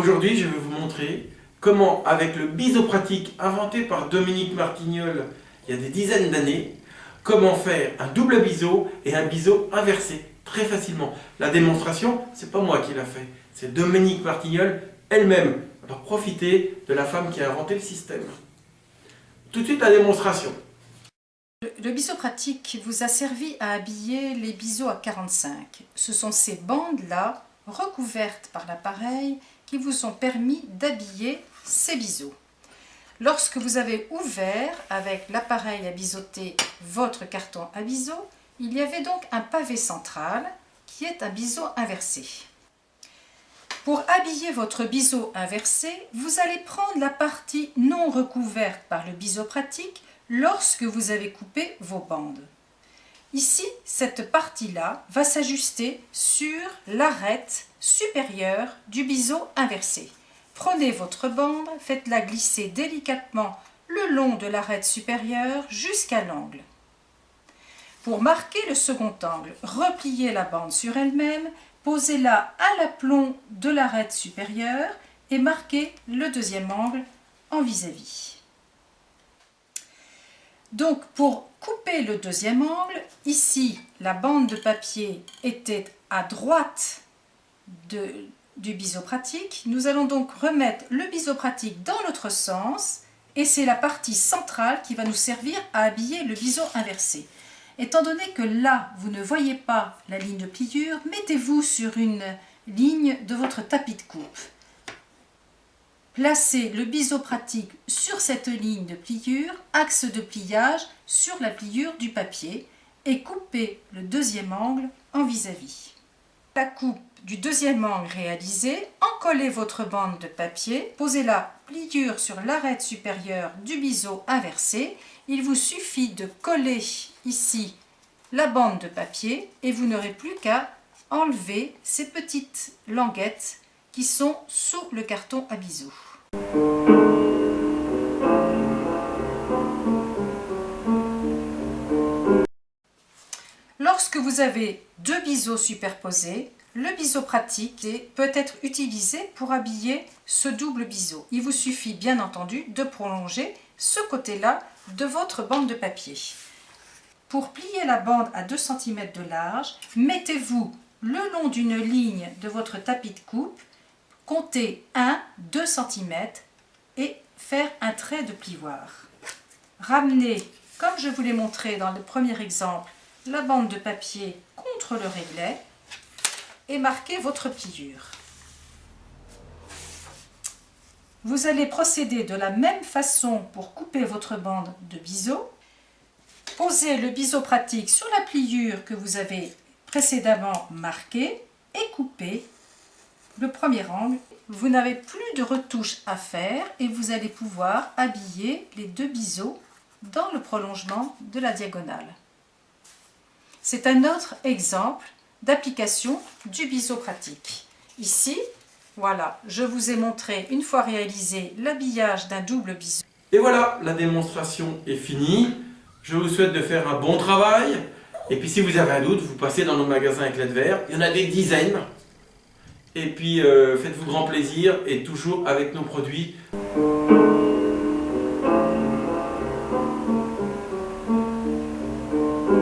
Aujourd'hui, je vais vous montrer comment, avec le biseau pratique inventé par Dominique Martignol il y a des dizaines d'années, comment faire un double biseau et un biseau inversé très facilement. La démonstration, c'est pas moi qui l'a fait, c'est Dominique Martignol elle-même. Alors profitez de la femme qui a inventé le système. Tout de suite la démonstration. Le biseau pratique vous a servi à habiller les biseaux à 45. Ce sont ces bandes-là, recouvertes par l'appareil, qui vous ont permis d'habiller ces biseaux. Lorsque vous avez ouvert avec l'appareil à biseauter votre carton à biseau, il y avait donc un pavé central qui est un biseau inversé. Pour habiller votre biseau inversé, vous allez prendre la partie non recouverte par le biseau pratique lorsque vous avez coupé vos bandes. Ici, cette partie-là va s'ajuster sur l'arête supérieure du biseau inversé. Prenez votre bande, faites-la glisser délicatement le long de l'arête supérieure jusqu'à l'angle. Pour marquer le second angle, repliez la bande sur elle-même, posez-la à l'aplomb de l'arête supérieure et marquez le deuxième angle en vis-à-vis. Donc pour couper le deuxième angle, ici la bande de papier était à droite du biseau pratique. Nous allons donc remettre le biseau pratique dans l'autre sens et c'est la partie centrale qui va nous servir à habiller le biseau inversé. Étant donné que là, vous ne voyez pas la ligne de pliure, mettez-vous sur une ligne de votre tapis de coupe. Placez le biseau pratique sur cette ligne de pliure, axe de pliage sur la pliure du papier et coupez le deuxième angle en vis-à-vis. La coupe du deuxième angle réalisée, encollez votre bande de papier, posez la pliure sur l'arête supérieure du biseau inversé. Il vous suffit de coller ici la bande de papier et vous n'aurez plus qu'à enlever ces petites languettes qui sont sous le carton à biseau. Lorsque vous avez deux biseaux superposés, le biseau pratique peut être utilisé pour habiller ce double biseau. Il vous suffit bien entendu de prolonger ce côté-là de votre bande de papier. Pour plier la bande à 2 cm de large, mettez-vous le long d'une ligne de votre tapis de coupe, comptez 1-2 cm et faire un trait de plioir. Ramenez, comme je vous l'ai montré dans le premier exemple, la bande de papier contre le réglet et marquez votre pliure. Vous allez procéder de la même façon pour couper votre bande de biseau. Posez le biseau pratique sur la pliure que vous avez précédemment marquée et coupez le premier angle. Vous n'avez plus de retouches à faire et vous allez pouvoir habiller les deux biseaux dans le prolongement de la diagonale. C'est un autre exemple d'application du biseau pratique. Ici, voilà, je vous ai montré une fois réalisé l'habillage d'un double biseau. Et voilà, la démonstration est finie. Je vous souhaite de faire un bon travail. Et puis si vous avez un doute, vous passez dans nos magasins avec Éclat de Verre. Il y en a des dizaines. Et puis faites-vous grand plaisir et toujours avec nos produits.